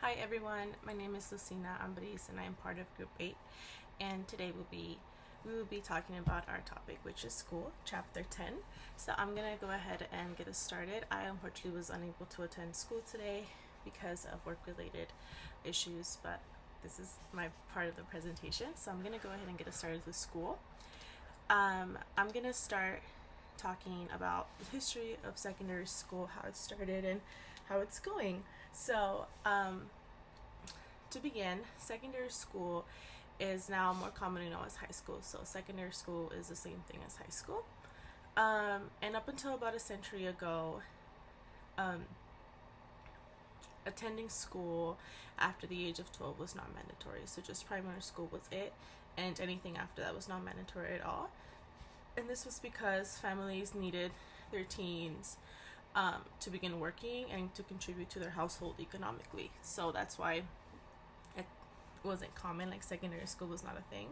Hi everyone, my name is Lucina Ambris and I am part of Group 8, and today we will be talking about our topic, which is school, chapter 10. So I'm going to go ahead and get us started. I unfortunately was unable to attend school today because of work related issues, but this is my part of the presentation, so I'm going to go ahead and get us started with school. I'm going to start talking about the history of secondary school, how it started and how it's going. So, to begin, secondary school is now more commonly known as high school. So, secondary school is the same thing as high school. And up until about a century ago, attending school after the age of 12 was not mandatory. So, just primary school was it, and anything after that was not mandatory at all. And this was because families needed their teens to begin working and to contribute to their household economically. So that's why it wasn't common, like secondary school was not a thing.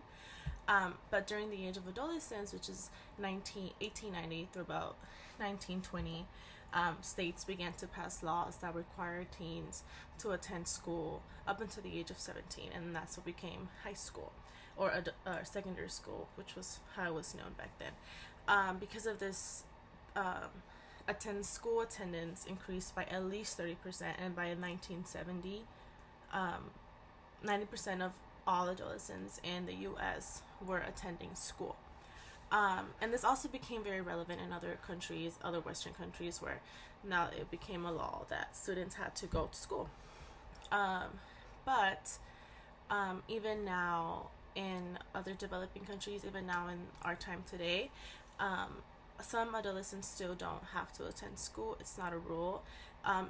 But during the age of adolescence, which is 1890 through about 1920, states began to pass laws that required teens to attend school up until the age of 17, and that's what became high school or secondary school, which was how it was known back then. Because of this, school attendance increased by at least 30%, and by 1970, 90% of all adolescents in the U.S. were attending school. And this also became very relevant in other countries, other Western countries, where now it became a law that students had to go to school. But even now in other developing countries, even now in our time today, some adolescents still don't have to attend school. It's not a rule.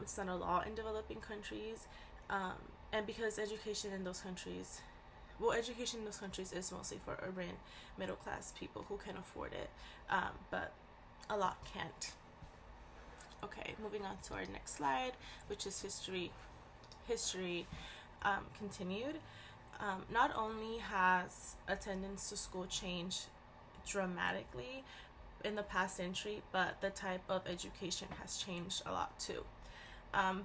It's not a law in developing countries. And because education in those countries is mostly for urban middle class people who can afford it, but a lot can't. Okay, moving on to our next slide, which is history continued. Not only has attendance to school changed dramatically in the past century, but the type of education has changed a lot too.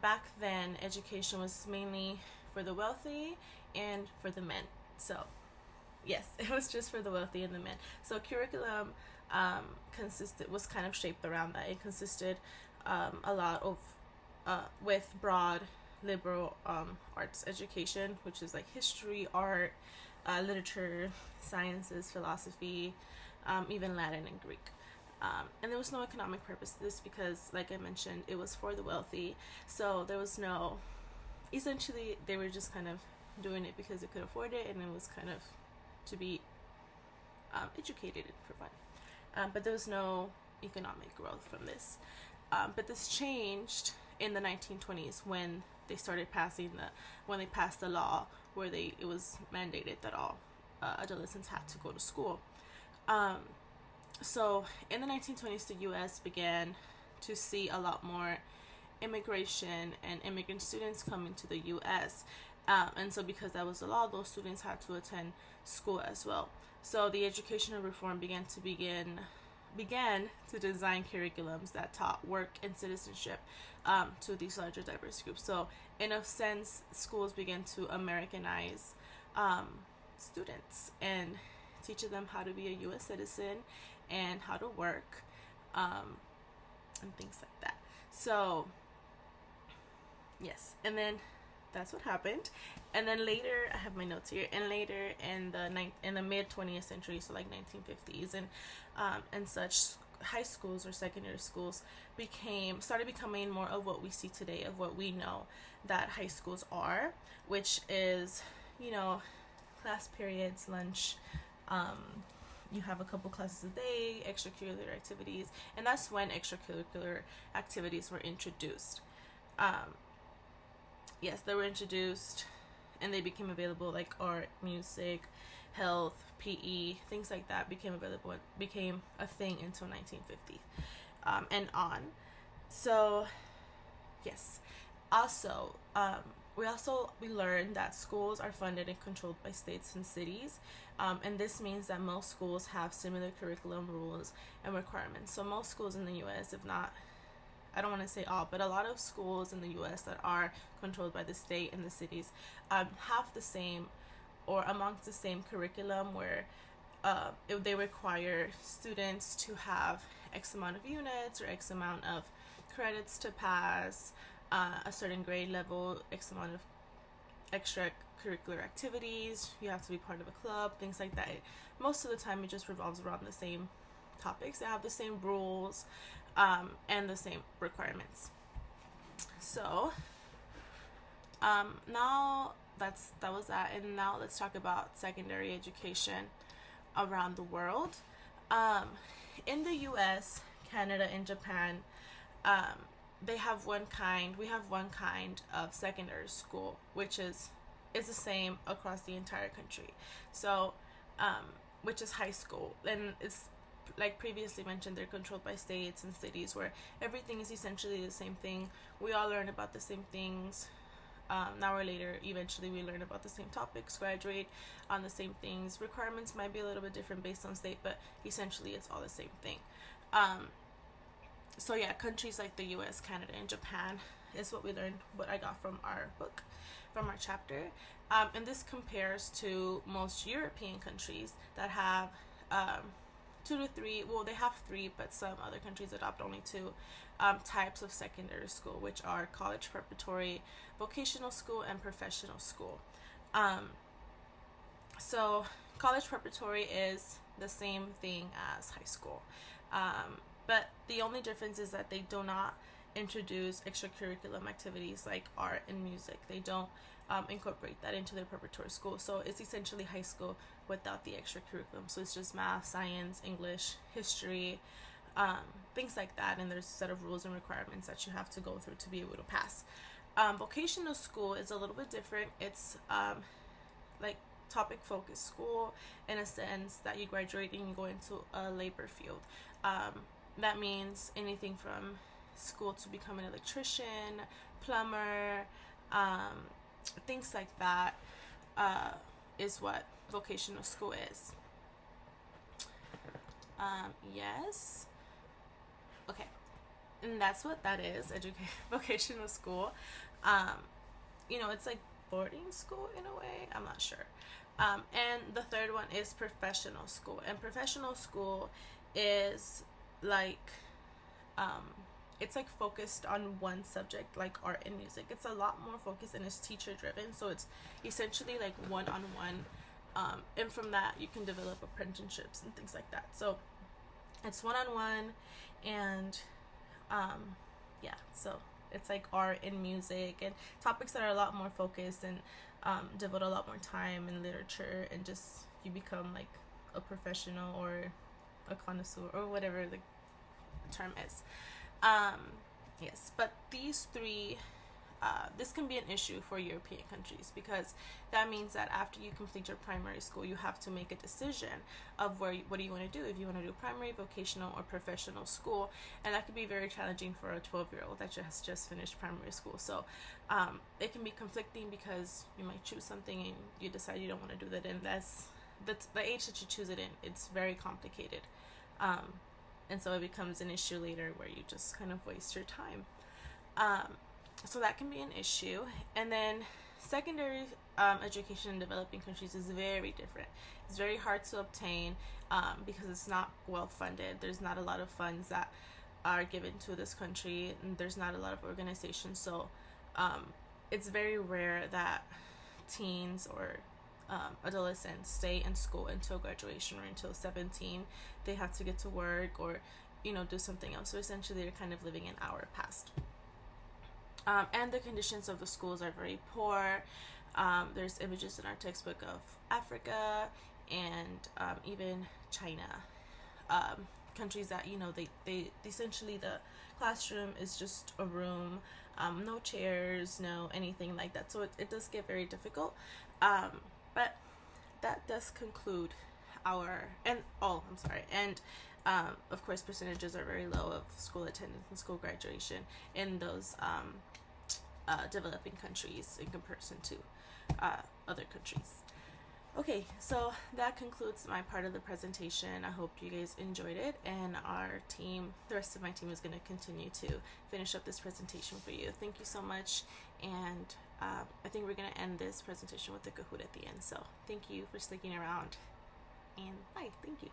Back then, education was mainly for the wealthy and for the men. So, yes, it was just for the wealthy and the men. So, curriculum was kind of shaped around that. It consisted a lot of with broad liberal arts education, which is like history, art, literature, sciences, philosophy, even Latin and Greek. And there was no economic purpose to this because, like I mentioned, it was for the wealthy. So there was no, essentially, they were just kind of doing it because they could afford it, and it was kind of to be educated for fun. But there was no economic growth from this. But this changed in the 1920s when they started when they passed the law where it was mandated that all adolescents had to go to school. So in the 1920s, the U.S. began to see a lot more immigration and immigrant students coming to the U.S. And so because that was the law, those students had to attend school as well. So the educational reform began to design curriculums that taught work and citizenship to these larger diverse groups. So in a sense, schools began to Americanize students and teach them how to be a U.S. citizen and how to work and things like that. So yes, and then that's what happened. And then later, I have my notes here, and later in the mid 20th century, so like 1950s and such, high schools or secondary schools started becoming more of what we see today, of what we know that high schools are, which is, class periods, lunch, you have a couple classes a day, extracurricular activities, and that's when extracurricular activities were introduced. Yes, they were introduced and they became available, like art, music, health, PE, things like that became a thing until 1950 and on. So, yes. Also, we learned that schools are funded and controlled by states and cities, and this means that most schools have similar curriculum rules and requirements. So most schools in the U.S., if not I don't want to say all, but a lot of schools in the U.S. that are controlled by the state and the cities have the same or amongst the same curriculum where if they require students to have X amount of units or X amount of credits to pass, a certain grade level, X amount of extracurricular activities, you have to be part of a club, things like that. Most of the time it just revolves around the same topics. They have the same rules and the same requirements. So now that was that, and now let's talk about secondary education around the world. In the US, Canada, and Japan, we have one kind of secondary school, which is the same across the entire country. So which is high school, and it's like previously mentioned, they're controlled by states and cities where everything is essentially the same thing. We all learn about the same things. Now or later, eventually we learn about the same topics, graduate on the same things. Requirements might be a little bit different based on state, but essentially it's all the same thing. So yeah, countries like the US, Canada, and Japan is what we learned, what I got from our book, from our chapter. And this compares to most European countries that have 2 to 3, well, they have 3, but some other countries adopt only 2 types of secondary school, which are college preparatory, vocational school, and professional school. So college preparatory is the same thing as high school, but the only difference is that they do not introduce extracurricular activities like art and music. They don't incorporate that into their preparatory school. So it's essentially high school without the extracurriculum. So it's just math, science, English, history, things like that. And there's a set of rules and requirements that you have to go through to be able to pass. Vocational school is a little bit different. It's like topic focused school in a sense that you graduate and you go into a labor field. That means anything from school to become an electrician, plumber, things like that is what vocational school is. Yes. Okay. And that's what that is, vocational school. It's like boarding school in a way. I'm not sure. And the third one is professional school. And professional school is like, it's like focused on one subject, like art and music. It's a lot more focused and it's teacher driven. So it's essentially like one-on-one. And from that, you can develop apprenticeships and things like that. So it's one-on-one, and so it's like art and music and topics that are a lot more focused and devote a lot more time in literature, and just you become like a professional or a connoisseur or whatever the term is. Yes, but these 3, this can be an issue for European countries, because that means that after you complete your primary school, you have to make a decision of what do you want to do, if you want to do primary, vocational, or professional school. And that can be very challenging for a 12-year-old that has just finished primary school. So it can be conflicting, because you might choose something and you decide you don't want to do that, and that's the age that you choose it in. It's very complicated. And so it becomes an issue later where you just kind of waste your time. So that can be an issue. And then secondary education in developing countries is very different. It's very hard to obtain because it's not well funded. There's not a lot of funds that are given to this country, and there's not a lot of organizations. So it's very rare that teens or adolescents stay in school until graduation or until 17. They have to get to work or do something else. So essentially they're kind of living in our past. And the conditions of the schools are very poor. There's images in our textbook of Africa and even China, countries that they essentially, the classroom is just a room, no chairs, no anything like that. So it does get very difficult. But that does conclude of course percentages are very low of school attendance and school graduation in those developing countries in comparison to other countries. Okay, so that concludes my part of the presentation. I hope you guys enjoyed it, and our team, the rest of my team, is going to continue to finish up this presentation for you. Thank you so much, and I think we're going to end this presentation with the Kahoot at the end. So thank you for sticking around, and bye. Thank you.